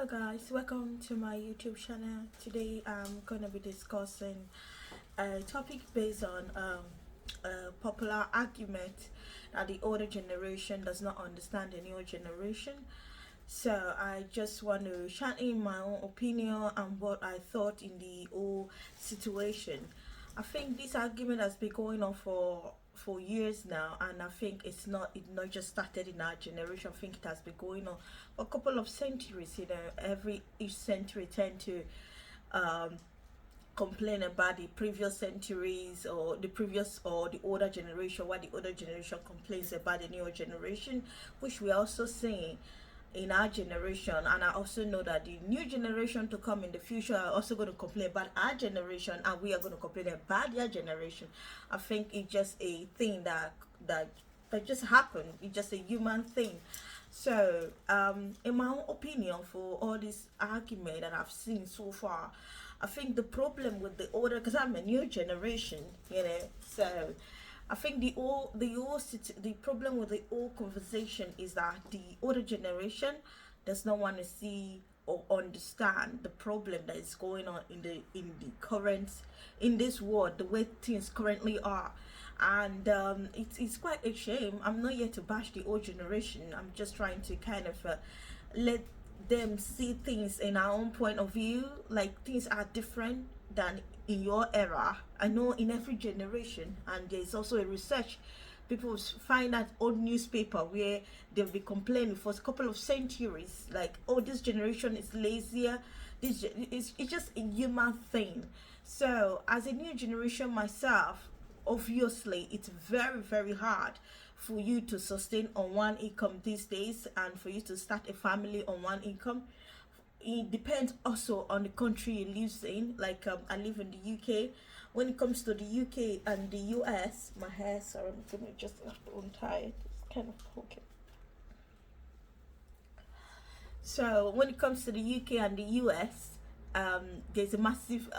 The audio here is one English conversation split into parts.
Hello guys, welcome to my YouTube channel. Today I'm gonna be discussing a topic based on a popular argument that the older generation does not understand the newer generation. So I just want to share in my own opinion and what I thought in the whole situation. I think this argument has been going on for years now, and I think it not just started in our generation. I think it has been going on for a couple of centuries. Every each century tend to um, complain about the previous centuries or the older generation, what the older generation complains about the newer generation, which we are also seeing in our generation. And I also know that the new generation to come in the future are also going to complain about our generation, and we are going to complain about their generation. I think it's just a thing that just happened. It's just a human thing. So in my own opinion, for all this argument that I've seen so far, I think the problem with the older, because I'm a new generation, so I think the problem with the old conversation is that the older generation does not want to see or understand the problem that is going on in the current in this world, the way things currently are. And it's quite a shame. I'm not here to bash the old generation. I'm just trying to kind of let them see things in our own point of view, like things are different than in your era. I know in every generation, and there's also a research, people find that old newspaper where they'll be complaining for a couple of centuries, like, oh, this generation is lazier. It's just a human thing. So as a new generation myself, obviously it's very very hard for you to sustain on one income these days, and for you to start a family on one income. It depends also on the country you live in. Like I live in the UK. When it comes to the UK and the US, my hair, sorry, I'm gonna just have to untie it. It's kind of okay. So when it comes to the UK and the US, there's a massive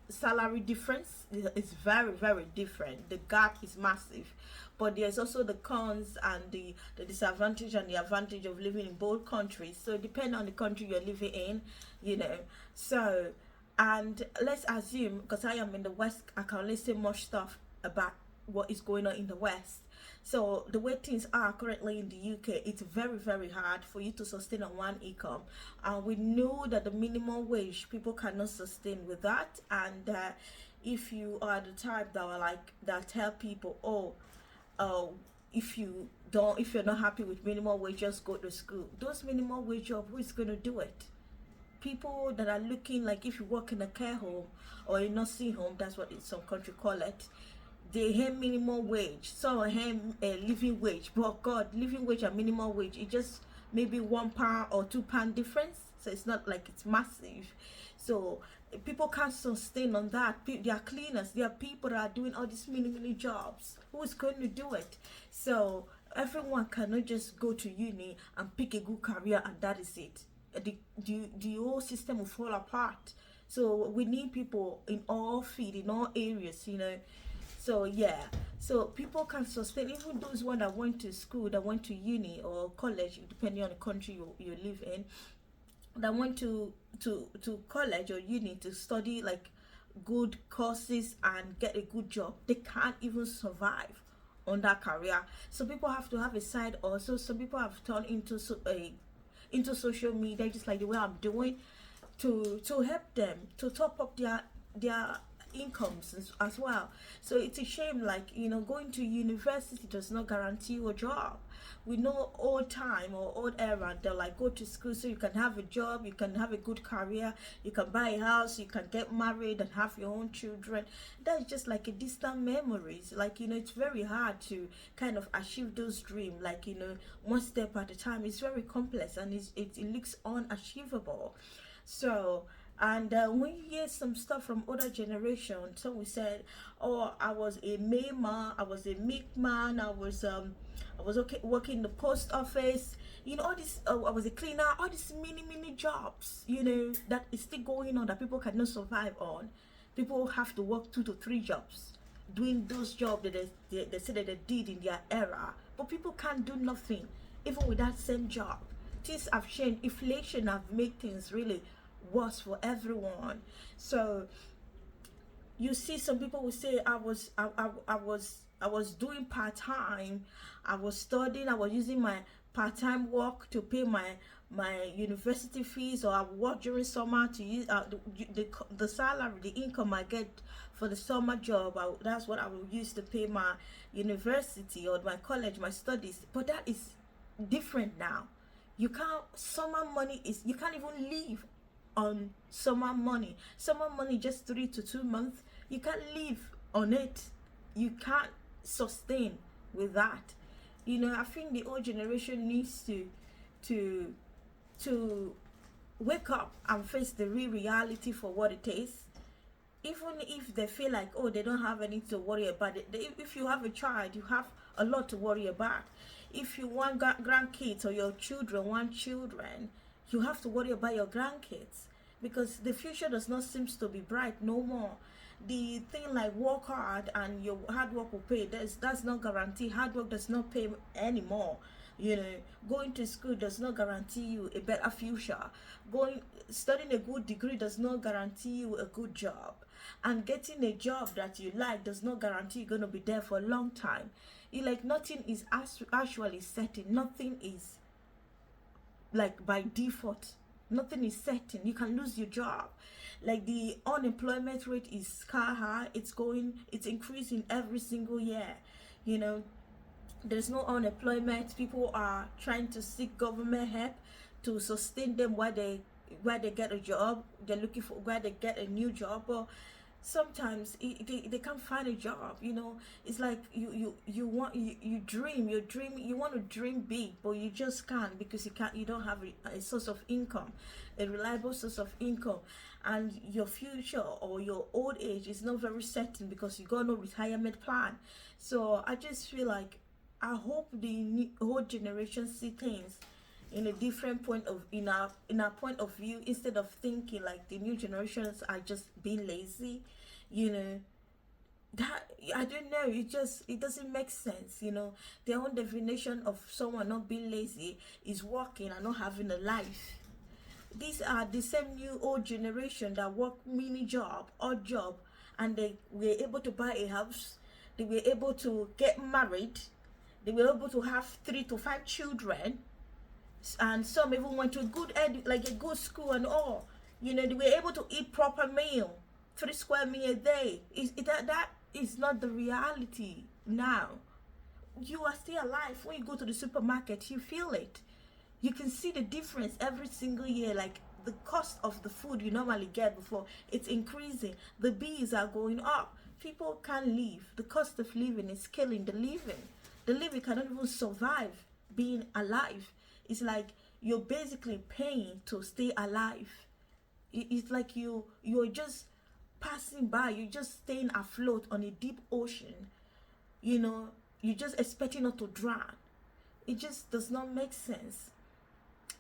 salary difference. It's very very different. The gap is massive, but there's also the cons and the disadvantage and the advantage of living in both countries. So depending on the country you're living in, you know. So, and let's assume, because I am in the West, I can only say much stuff about what is going on in the West. So the way things are currently in the UK, it's very very hard for you to sustain on one income, and we know that the minimum wage people cannot sustain with that. And if you are the type that are like that tell people, oh, uh, if you're not happy with minimum wage, just go to school. Those minimum wage job, who is going to do it? People that are looking, like if you work in a care home or a nursing home, that's what in some country call it, they earn minimum wage. Some earn a living wage, but God, living wage and minimum wage, it just maybe £1 or £2 difference. So it's not like it's massive. So people can't sustain on that. There are cleaners, there are people that are doing all these mini jobs. Who is going to do it? So everyone cannot just go to uni and pick a good career and that is it. The whole system will fall apart. So we need people in all field, in all areas, So yeah, so people can sustain, even those one that went to school, that went to uni or college, depending on the country you live in, that went to college or uni to study like good courses and get a good job. They can't even survive on that career. So people have to have a side also. Some people have turned into social media, just like the way I'm doing, to help them to top up their incomes as well. So it's a shame, like, going to university does not guarantee you a job. We know old time or old era, they're like, go to school so you can have a job, you can have a good career, you can buy a house, you can get married and have your own children. That's just like a distant memories. Like, it's very hard to kind of achieve those dreams, like, one step at a time. It's very complex, and it looks unachievable. So, and when you hear some stuff from other generation, so we said, oh, I was a Mayman, I was a milkman, I was okay working in the post office, all this, I was a cleaner, all these mini jobs, that is still going on, that people cannot survive on. People have to work 2 to 3 jobs doing those jobs that they said that they did in their era, but people can't do nothing even with that same job things have changed. Inflation have made things really worse for everyone. So you see, some people will say, I was doing part-time, I was studying, I was using my part-time work to pay my university fees, or I work during summer to use the salary, the income I get for the summer job, that's what I will use to pay my university or my college, my studies. But that is different now. You can't, summer money is, you can't even live on summer money. Summer money just 3 to 2 months. You can't live on it. You can't sustain with that. I think the old generation needs to to wake up and face the real reality for what it is. Even if they feel like, oh, they don't have anything to worry about, if you have a child, you have a lot to worry about. If you want grandkids, or your children want children, you have to worry about your grandkids, because the future does not seem to be bright no more. The thing like work hard and your hard work will pay, that's not guarantee. Hard work does not pay anymore. Going to school does not guarantee you a better future. Studying a good degree does not guarantee you a good job, and getting a job that you like does not guarantee you're going to be there for a long time. Nothing is actually certain. Nothing is like by default. Nothing is certain. You can lose your job. Like, the unemployment rate is sky high. It's increasing every single year. There's no unemployment. People are trying to seek government help to sustain them while they get a job. They're looking for where they get a new job, but sometimes they can't find a job. It's like you want to dream big, but you just can't, because you don't have a source of income, a reliable source of income, and your future or your old age is not very certain because you got no retirement plan. So I just feel like, I hope the whole generation see things in a different point of in our point of view, instead of thinking like the new generations are just being lazy. That, I don't know, it doesn't make sense. Their own definition of someone not being lazy is working and not having a life. These are the same new old generation that work mini job, odd job, and they were able to buy a house, they were able to get married, they were able to have 3 to 5 children, and some even went to a good school and all. They were able to eat proper meal, 3 square meal a day. That is not the reality now. You are still alive. When you go to the supermarket, you feel it. You can see the difference every single year. Like, the cost of the food you normally get before, it's increasing. The bills are going up. People can't live. The cost of living is killing the living. The living cannot even survive being alive. It's like you're basically paying to stay alive. It's like you're just passing by. You're just staying afloat on a deep ocean. You're just expecting not to drown. It just does not make sense.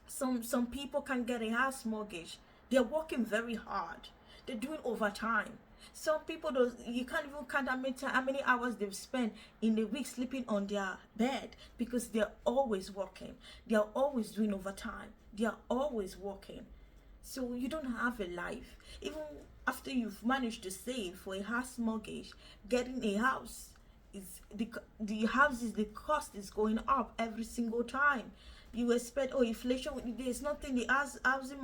Some people can get a house mortgage. They're working very hard. They're doing overtime. Some people, you can't even count how many hours they've spent in a week sleeping on their bed, because they're always working. They're always doing overtime. They're always working. So you don't have a life. Even after you've managed to save for a house mortgage, getting a house is the cost is going up every single time. You expect, inflation, there's nothing, the housing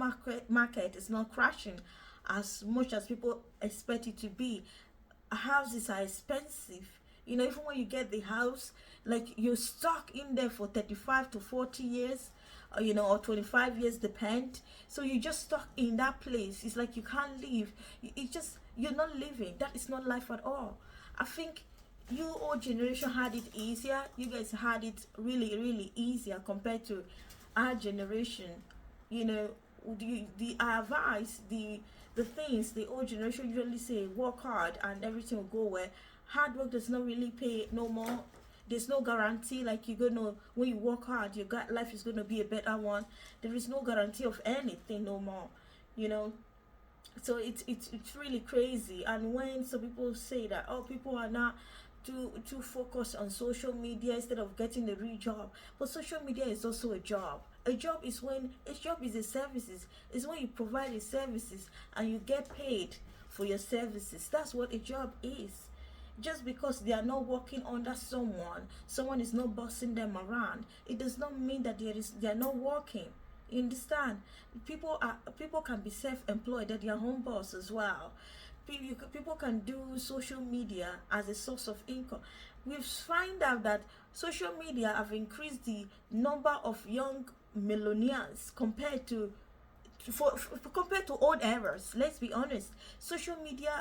market is not crashing as much as people expect it to be. Houses are expensive. Even when you get the house, like, you're stuck in there for 35 to 40 years, or 25 years, depend. So you're just stuck in that place. It's like you can't leave. You're not living. That is not life at all. I think you old generation had it easier. You guys had it really, really easier compared to our generation. The advice, the things the old generation usually say, work hard and everything will go well. Hard work does not really pay no more. There's no guarantee like you're gonna, when you work hard, your life is gonna be a better one. There is no guarantee of anything no more. So it's really crazy. And when some people say that, people are not too focused on social media instead of getting the real job, but social media is also a job. A job is a services. It's when you provide the services and you get paid for your services. That's what a job is. Just because they are not working under someone is not bossing them around, it does not mean that they are not working. You understand? People can be self-employed, they're their home boss as well. People can do social media as a source of income. We've find out that social media have increased the number of young millionaires compared to old eras. Let's be honest, social media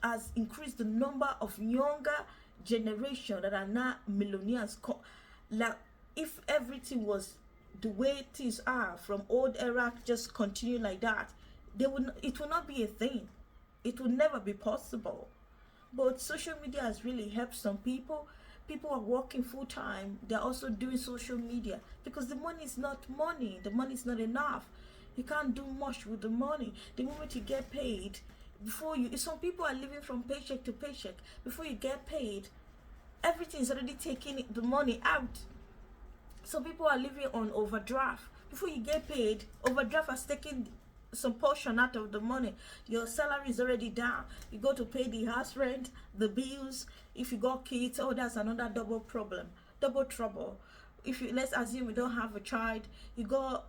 has increased the number of younger generation that are now millionaires. Like, if everything was the way things are from old era, just continue like that, it will not be a thing. It will never be possible. But social media has really helped some people. People are working full time, they're also doing social media because the money is not money, the money is not enough. You can't do much with the money. The moment you get paid, some people are living from paycheck to paycheck. Before you get paid, everything is already taking the money out. Some people are living on overdraft. Before you get paid, overdraft has taken some portion out of the money. Your salary is already down. You go to pay the house rent, the bills. If you got kids, oh, that's another double problem, double trouble. If you, let's assume you don't have a child, you got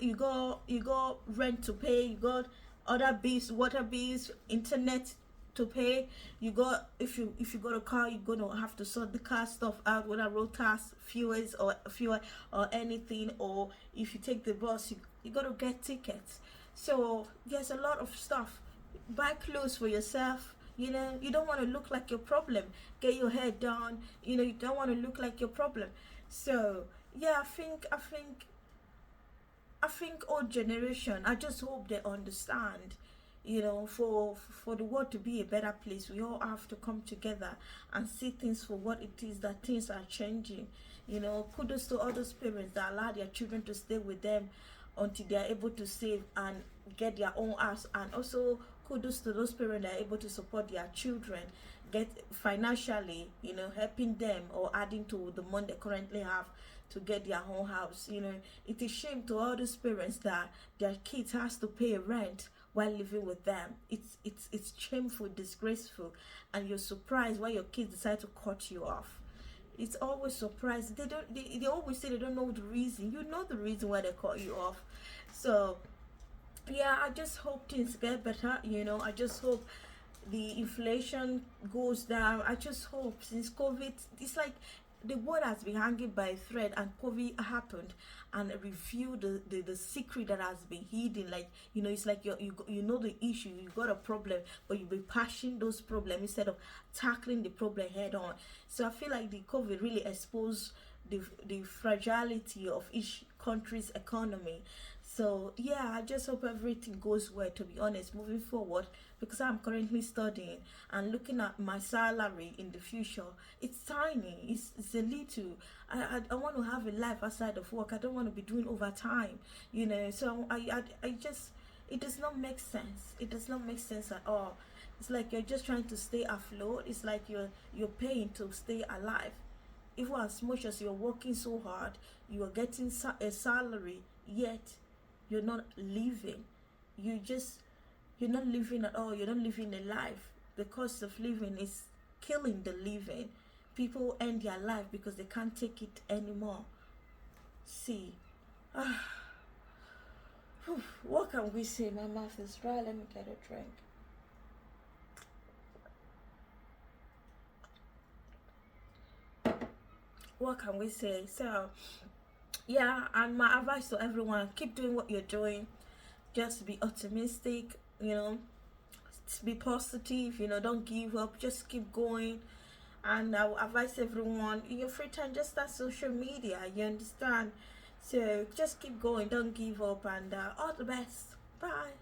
rent to pay, you got other bills, water bills, internet to pay. You got, if you got a car, you're gonna have to sort the car stuff out, whether road tax, fuel or anything. Or if you take the bus, you gotta get tickets. So there's a lot of stuff. Buy clothes for yourself. You know, you don't want to look like your problem. Get your hair done. You know, you don't want to look like your problem. So yeah, I think old generation, I just hope they understand. You know, for the world to be a better place, we all have to come together and see things for what it is, that things are changing. You know, kudos to all those parents that allow their children to stay with them until they are able to save and get their own house. And also kudos to those parents that are able to support their children, get financially, you know, helping them or adding to the money they currently have to get their own house. You know, it is shame to all those parents that their kids has to pay rent while living with them. It's shameful, disgraceful, and you're surprised why your kids decide to cut you off. It's always surprising. They always say they don't know the reason. You know the reason why they cut you off. So yeah, I just hope things get better. You know, I just hope the inflation goes down. I just hope, since COVID, it's like the world has been hanging by a thread, and COVID happened and revealed the secret that has been hidden. Like, you know, it's like you know the issue, you got a problem, but you'll be patching those problems instead of tackling the problem head on. So I feel like the COVID really exposed the fragility of each country's economy. So yeah, I just hope everything goes well, to be honest, moving forward, because I'm currently studying and looking at my salary in the future. It's tiny, it's a little. I want to have a life outside of work. I don't want to be doing overtime, you know. So I just, it does not make sense. It does not make sense at all. It's like you're just trying to stay afloat. It's like you're paying to stay alive. Even as much as you're working so hard, you are getting a salary, yet you're not living. You're not living at all. You're not living a life. The cost of living is killing the living. People end their life because they can't take it anymore. See, what can we say? My mouth is dry. Let me get a drink. What can we say? So yeah, and my advice to everyone, keep doing what you're doing. Just be optimistic, you know, be positive, you know, don't give up, just keep going. And I will advise everyone, in your free time, just start social media, you understand? So just keep going, don't give up, and all the best. Bye.